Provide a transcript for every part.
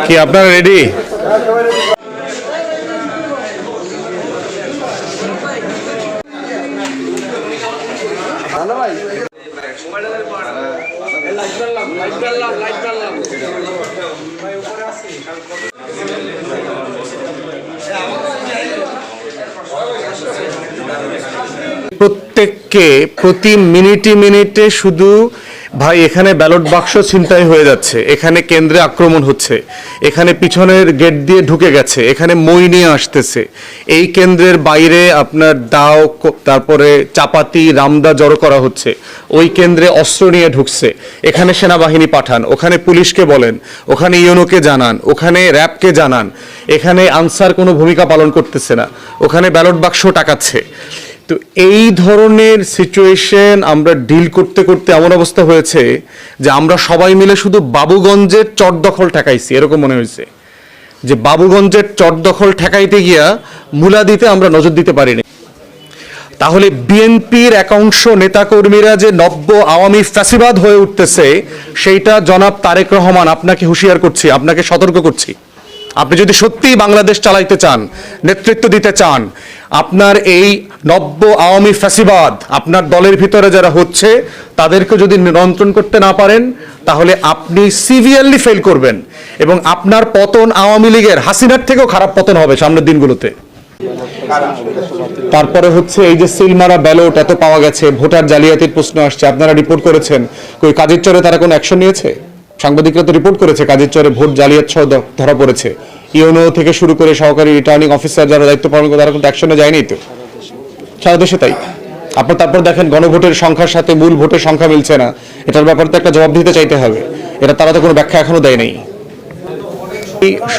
কি আপনারা রেডি? প্রত্যেককে প্রতি মিনিটে শুধু ভাই এখানে ব্যালট বাক্স ছিনতাই হয়ে যাচ্ছে, এখানে কেন্দ্রে আক্রমণ হচ্ছে, এখানে পিছনের গেট দিয়ে ঢুকে গেছে, এখানে মই নিয়ে আসতেছে, এই কেন্দ্রের বাইরে আপনার দাও, তারপরে চাপাতি রামদা জড়ো করা হচ্ছে, ওই কেন্দ্রে অস্ত্র নিয়ে ঢুকছে, এখানে সেনাবাহিনী পাঠান, ওখানে পুলিশকে বলেন, ওখানে ইউনোকে জানান, ওখানে র্যাবকে জানান, এখানে আনসার কোনো ভূমিকা পালন করতেছে না, ওখানে ব্যালট বাক্স টাকাচ্ছে। তো এই ধরনের সিচুয়েশন আমরা ডিল করতে করতে এমন অবস্থা হয়েছে যে আমরা সবাই মিলে শুধু বাবুগঞ্জের চট দখল ঠেকাইছি, এরকম মনে হয়েছে যে বাবুগঞ্জের চট দখল ঠেকাইতে গিয়া মূলা দিতে আমরা নজর দিতে পারিনি। তাহলে বিএনপির একাংশ নেতাকর্মীরা যে নব্য আওয়ামী ফ্যাসিবাদ হয়ে উঠতেছে, সেইটা জনাব তারেক রহমান আপনাকে হুঁশিয়ার করছি, আপনাকে সতর্ক করছি। আপনি যদি সত্যিই বাংলাদেশ চালাইতে চান, নেতৃত্ব দিতে চান, আপনার এই নব্য আওয়ামী ফ্যাসিবাদ আপনার দলের ভিতরে যারা হচ্ছে তাদেরকে যদি নিয়ন্ত্রণ করতে না পারেন, তাহলে আপনি সিভিয়ারলি ফেল করবেন এবং আপনার পতন আওয়ামী লীগের হাসিনার থেকেও খারাপ পতন হবে সামনের দিনগুলোতে। তারপরে হচ্ছে এই যে সিলমারা ব্যালট এত পাওয়া গেছে, ভোটার জালিয়াতির প্রশ্ন আসছে, আপনারা রিপোর্ট করেছেন, কই কাজের চরে তারা কোনো অ্যাকশন নিয়েছে? সাংবাদিকরা তো রিপোর্ট করেছে কাজের চরে ভোট জালিয়াত সহ ধরা পড়েছে, ইউনো থেকে শুরু করে সহকারী রিটার্নিং অফিসার যারা দায়িত্ব পালন করে তারা কিন্তু অ্যাকশনে যায়নি। তো সারা দেশে তাই। আপনার তারপর দেখেন গণভোটের সংখ্যার সাথে মূল ভোটের সংখ্যা মিলছে না, এটার ব্যাপারে তো একটা জবাব দিতে চাইতে হবে, এটা তারা তো কোনো ব্যাখ্যা এখনো দেয় নাই।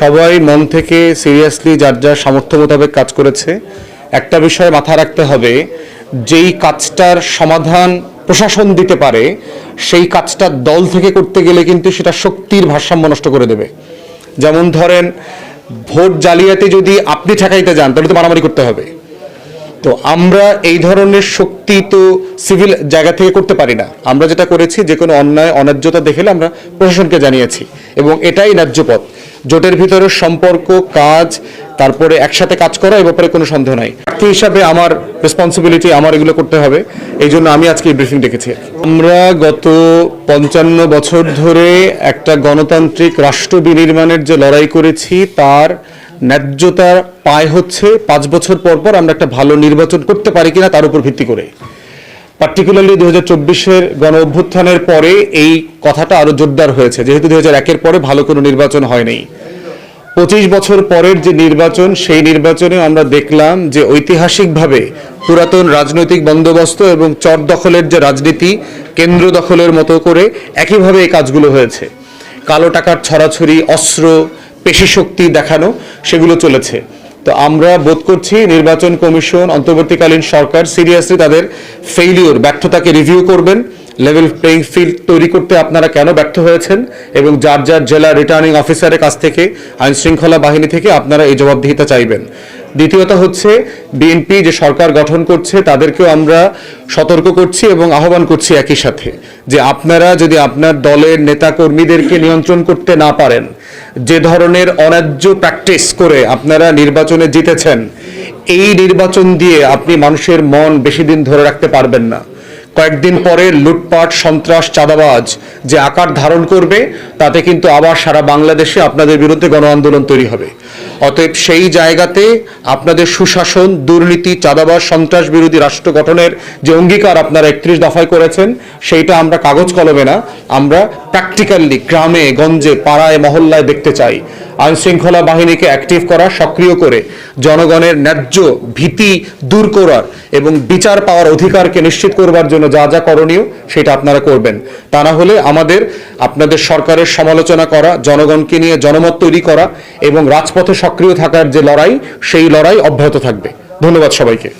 সবাই মন থেকে সিরিয়াসলি যার যার সামর্থ্য মোতাবেক কাজ করেছে। একটা বিষয় মাথায় রাখতে হবে, যেই কাজটার সমাধান প্রশাসন দিতে পারে সেই কাজটা দল থেকে করতে গেলে কিন্তু সেটা শক্তির ভারসাম্য নষ্ট করে দেবে। যেমন ধরেন ভোট জালিয়াতি যদি আপনি ঠেকাইতে যান তাহলে তো মারামারি করতে হবে। তো আমরা এই ধরনের শক্তি তো সিভিল জায়গা থেকে করতে পারি না। আমরা যেটা করেছি, যে কোনো অন্যায় অন্যায্যতা দেখলে আমরা প্রশাসনকে জানিয়েছি এবং এটাই ন্যায্য পথ। জোটের ভিতরে সম্পর্ক, কাজ, তারপরে একসাথে কাজ করা, এই ব্যাপারে কোনো সন্দেহ নাই। প্রার্থী হিসাবে আমার রেসপন্সিবিলিটি, আমার এগুলো করতে হবে, এই জন্য আমি আজকে এই ব্রিফিং ডেকেছি। আমরা গত 55 বছর ধরে একটা গণতান্ত্রিক রাষ্ট্র বিনির্মাণের যে লড়াই করেছি, তার ন্যায্যতা পায় হচ্ছে 5 বছর পর পর আমরা একটা ভালো নির্বাচন করতে পারি কিনা তার উপর ভিত্তি করে। পার্টিকুলারলি 2024-এর গণ অভ্যুত্থানের পরে এই কথাটা আরো জোরদার হয়েছে, যেহেতু 2001-এর পরে ভালো কোনো নির্বাচন হয়নি। 25 বছর পরের যে নির্বাচন, সেই নির্বাচনে আমরা দেখলাম যে ঐতিহাসিকভাবে পুরাতন রাজনৈতিক বন্দোবস্ত এবং চর দখলের যে রাজনীতি, কেন্দ্র দখলের মতো করে একইভাবে এই কাজগুলো হয়েছে। কালো টাকার ছড়াছড়ি, অস্ত্র, পেশি শক্তি দেখানো, সেগুলো চলেছে। তো আমরা বোধ করছি নির্বাচন কমিশন, অন্তর্বর্তীকালীন সরকার সিরিয়াসলি তাদের ফেইলিওর, ব্যর্থতাকে রিভিউ করবেন। লেভেল প্লেইং ফিল্ড তৈরি করতে আপনারা কেন ব্যর্থ হয়েছেন এবং যার যার জেলা রিটার্নিং অফিসারের কাছ থেকে, আইন শৃঙ্খলা বাহিনী থেকে আপনারা এই জবাবদিহিতা চাইবেন। দ্বিতীয়ত হচ্ছে বিএনপি যে সরকার গঠন করছে তাদেরকেও আমরা সতর্ক করছি এবং আহ্বান করছি একই সাথে, যে আপনারা যদি আপনার দলের নেতাকর্মীদেরকে নিয়ন্ত্রণ করতে না পারেন, যে ধরনের অন্যায্য প্র্যাকটিস করে আপনারা নির্বাচনে জিতেছেন, এই নির্বাচন দিয়ে আপনি মানুষের মন বেশি দিন ধরে রাখতে পারবেন না। কয়েকদিন পরে লুটপাট, সন্ত্রাস, চাঁদাবাজ যে আকার ধারণ করবে, তাতে কিন্তু আবার সারা বাংলাদেশে আপনাদের বিরুদ্ধে গণ আন্দোলন তৈরি হবে। অতএব সেই জায়গাতে আপনাদের সুশাসন, দুর্নীতি, চাঁদাবাজ, সন্ত্রাস বিরোধী রাষ্ট্র গঠনের যে অঙ্গীকার আপনারা 31 দফায় করেছেন, সেইটা আমরা কাগজ কলমে না, আমরা প্র্যাকটিক্যালি গ্রামে গঞ্জে, পাড়ায়, মহল্লায় দেখতে চাই। আইন শৃঙ্খলা বাহিনীকে অ্যাক্টিভ করা, সক্রিয় করে জনগণের ন্যায্য ভীতি দূর করার এবং বিচার পাওয়ার অধিকারকে নিশ্চিত করবার জন্য যা যা করণীয় সেটা আপনারা করবেন। তা না হলে আমাদের আপনাদের সরকারের সমালোচনা করা, জনগণকে নিয়ে জনমত তৈরি করা এবং রাজপথে সক্রিয় থাকার যে লড়াই, সেই লড়াই অব্যাহত থাকবে। ধন্যবাদ সবাইকে।